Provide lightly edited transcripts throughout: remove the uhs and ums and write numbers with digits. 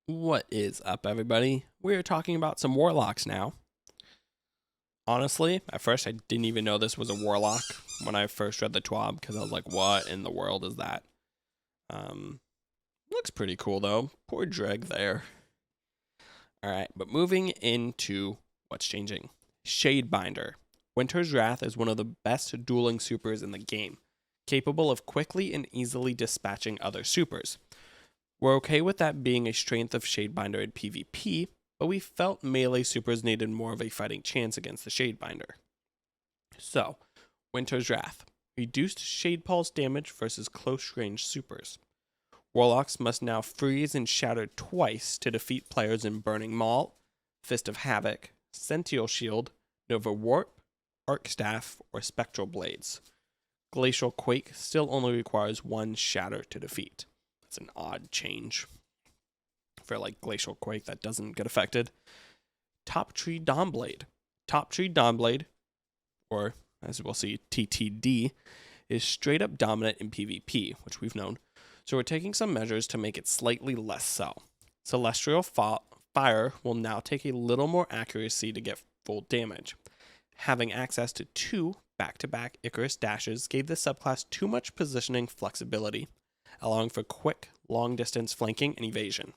What is up, everybody? We're talking about some warlocks now. Honestly, at first I didn't even know this was a warlock when I first read the TWAB because I was like, what in the world is that? Um, Looks pretty cool though. Poor Dreg there. Alright, but moving into what's changing. Shadebinder. Winter's Wrath is one of the best dueling supers in the game, capable of quickly and easily dispatching other supers. We're okay with that being a strength of Shadebinder in PvP, but we felt melee supers needed more of a fighting chance against the Shadebinder. So, Winter's Wrath. Reduced Shade Pulse damage versus close range supers. Warlocks must now freeze and shatter twice to defeat players in Burning Maul, Fist of Havoc, Sential Shield, Nova Warp, Arc Staff, or Spectral Blades. Glacial Quake still only requires one shatter to defeat. That's an odd change for like Glacial Quake that doesn't get affected. Top Tree Dawnblade. Top Tree Dawnblade, or as we'll see, TTD, is straight up dominant in PvP, which we've known, so we're taking some measures to make it slightly less so. Celestial Fire will now take a little more accuracy to get full damage. Having access to two back-to-back Icarus dashes gave this subclass too much positioning flexibility, allowing for quick, long-distance flanking and evasion.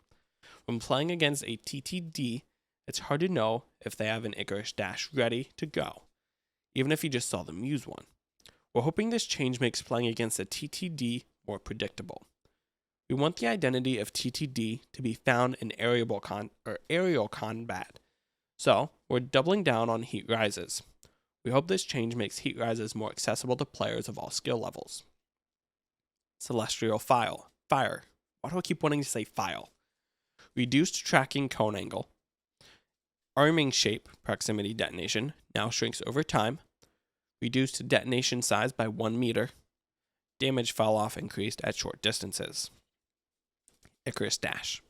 When playing against a TTD, it's hard to know if they have an Icarus dash ready to go, even if you just saw them use one. We're hoping this change makes playing against a TTD more predictable. We want the identity of TTD to be found in aerial combat, so we're doubling down on Heat Rises. We hope this change makes Heat Rises more accessible to players of all skill levels. Celestial Fire. Why do I keep wanting to say file? Reduced tracking cone angle. Arming shape proximity detonation now shrinks over time. Reduced detonation size by 1 meter. Damage fall off increased at short distances. Icarus Dash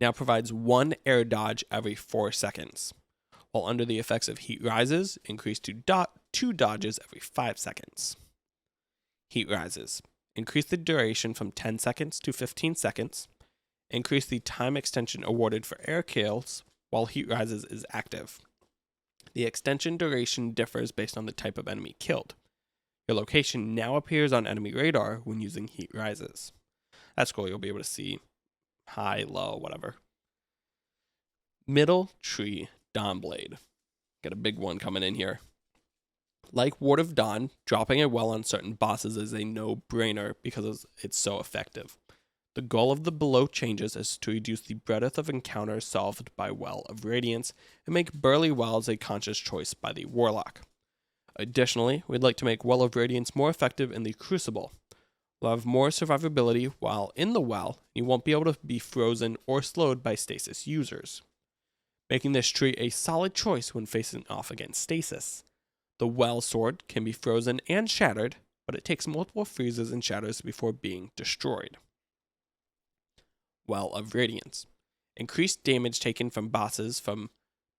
now provides one air dodge every 4 seconds, while under the effects of Heat Rises, increased to 2 dodges every 5 seconds. Heat Rises increase the duration from 10 seconds to 15 seconds, increase the time extension awarded for air kills while Heat Rises is active. The extension duration differs based on the type of enemy killed. Your location now appears on enemy radar when using Heat Rises. That's cool, you'll be able to see high, low, whatever. Middle Tree Dawnblade. Got a big one coming in here. Like Ward of Dawn, dropping a well on certain bosses is a no-brainer because it's so effective. The goal of the below changes is to reduce the breadth of encounters solved by Well of Radiance and make Burly Wells a conscious choice by the Warlock. Additionally, we'd like to make Well of Radiance more effective in the Crucible. We'll have more survivability while in the well, you won't be able to be frozen or slowed by stasis users, making this tree a solid choice when facing off against stasis. The Well Sword can be frozen and shattered, but it takes multiple freezes and shatters before being destroyed. Well of Radiance. Increased damage taken from bosses from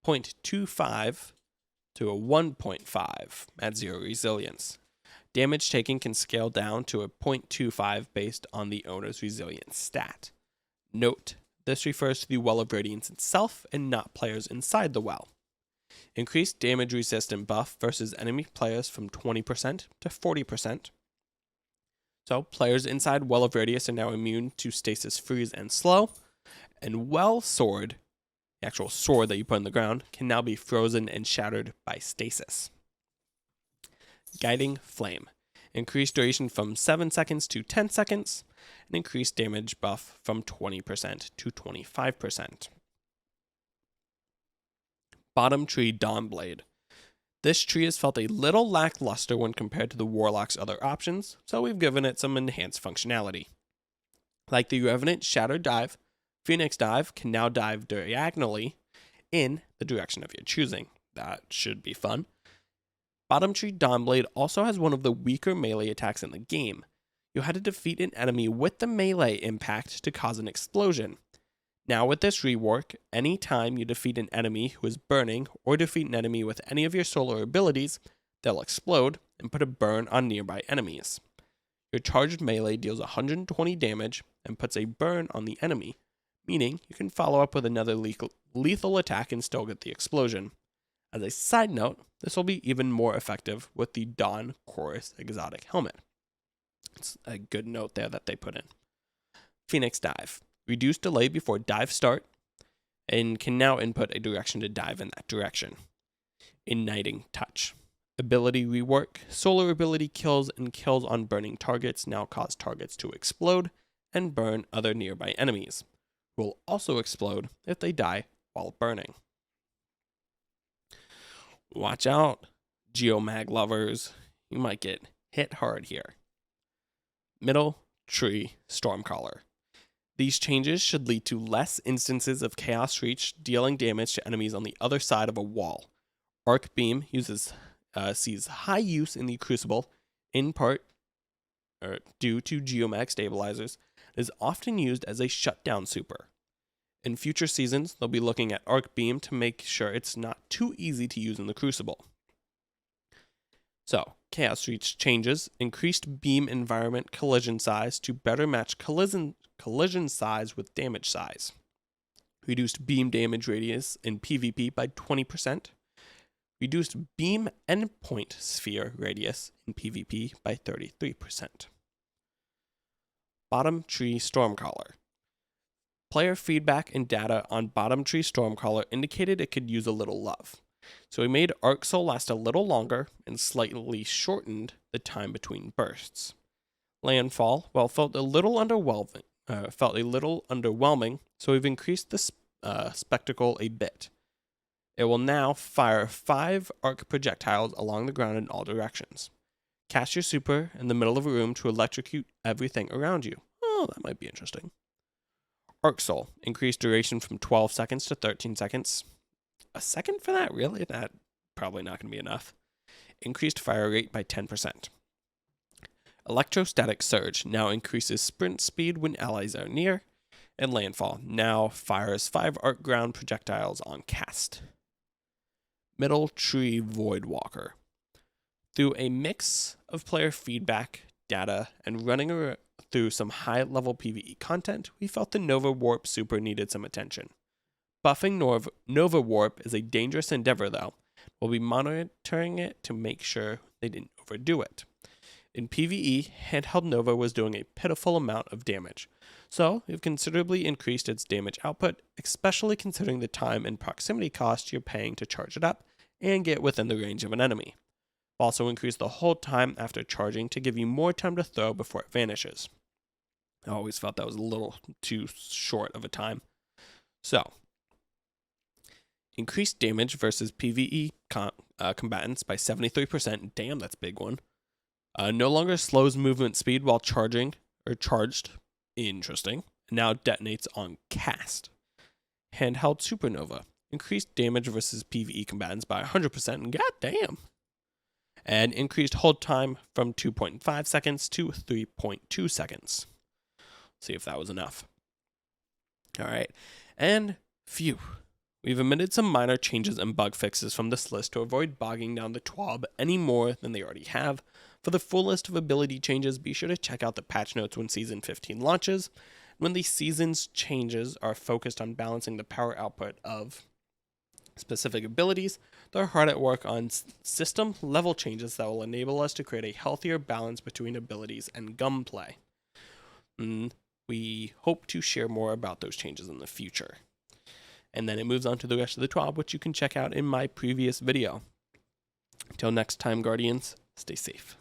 0.25 to a 1.5 at 0 resilience. Damage taken can scale down to a 0.25 based on the owner's resilience stat. Note, this refers to the Well of Radiance itself and not players inside the well. Increased damage resistant buff versus enemy players from 20% to 40%. So, players inside Well of Radiance are now immune to stasis freeze and slow. And Well Sword, the actual sword that you put in the ground, can now be frozen and shattered by stasis. Guiding Flame. Increased duration from 7 seconds to 10 seconds, and increased damage buff from 20% to 25%. Bottom Tree Dawnblade. This tree has felt a little lackluster when compared to the Warlock's other options, so we've given it some enhanced functionality. Like the Revenant Shadow Dive, Phoenix Dive can now dive diagonally in the direction of your choosing. That should be fun. Bottom Tree Dawnblade also has one of the weaker melee attacks in the game. You had to defeat an enemy with the melee impact to cause an explosion. Now with this rework, any time you defeat an enemy who is burning or defeat an enemy with any of your solar abilities, they'll explode and put a burn on nearby enemies. Your charged melee deals 120 damage and puts a burn on the enemy, meaning you can follow up with another lethal attack and still get the explosion. As a side note, this will be even more effective with the Dawn Chorus exotic helmet. It's a good note there that they put in. Phoenix Dive. Reduce delay before dive start, and can now input a direction to dive in that direction. Igniting Touch. Ability rework. Solar ability kills and kills on burning targets now cause targets to explode and burn other nearby enemies, who will also explode if they die while burning. Watch out, Geomag lovers. You might get hit hard here. Middle Tree Stormcaller. These changes should lead to less instances of Chaos Reach dealing damage to enemies on the other side of a wall. Arc Beam sees high use in the Crucible, in part due to Geomag stabilizers. It is often used as a shutdown super. In future seasons, they'll be looking at Arc Beam to make sure it's not too easy to use in the Crucible. So, Chaos Reach changes increased beam environment collision size to better match collision size with damage size. Reduced beam damage radius in PvP by 20%. Reduced beam endpoint sphere radius in PvP by 33%. Bottom Tree Stormcaller. Player feedback and data on Bottom Tree Stormcaller indicated it could use a little love. So we made Arc Soul last a little longer and slightly shortened the time between bursts. Landfall, felt a little underwhelming, so we've increased the spectacle a bit. It will now fire 5 arc projectiles along the ground in all directions. Cast your super in the middle of a room to electrocute everything around you. Oh, that might be interesting. Arc Soul, increased duration from 12 seconds to 13 seconds. A second for that, really? That probably not going to be enough. Increased fire rate by 10%. Electrostatic Surge now increases sprint speed when allies are near. And Landfall now fires 5 arc ground projectiles on cast. Middle Tree Voidwalker. Through a mix of player feedback, data, and running through some high-level PvE content, we felt the Nova Warp super needed some attention. Buffing Nova Warp is a dangerous endeavor, though. We'll be monitoring it to make sure they didn't overdo it. In PvE, Handheld Nova was doing a pitiful amount of damage, so we've considerably increased its damage output, especially considering the time and proximity cost you're paying to charge it up and get within the range of an enemy. We'll also increase the hold time after charging to give you more time to throw before it vanishes. I always felt that was a little too short of a time. So, increased damage versus PvE combatants by 73%. Damn, that's a big one. No longer slows movement speed while charging or charged. Interesting. Now detonates on cast. Handheld Supernova. Increased damage versus PvE combatants by 100%. God damn. And increased hold time from 2.5 seconds to 3.2 seconds. See if that was enough. Alright. And phew. We've omitted some minor changes and bug fixes from this list to avoid bogging down the TWAB any more than they already have. For the full list of ability changes, be sure to check out the patch notes when Season 15 launches. When the season's changes are focused on balancing the power output of specific abilities, they're hard at work on system level changes that will enable us to create a healthier balance between abilities and gunplay. We hope to share more about those changes in the future. And then it moves on to the rest of the TWAB, which you can check out in my previous video. Until next time, Guardians, stay safe.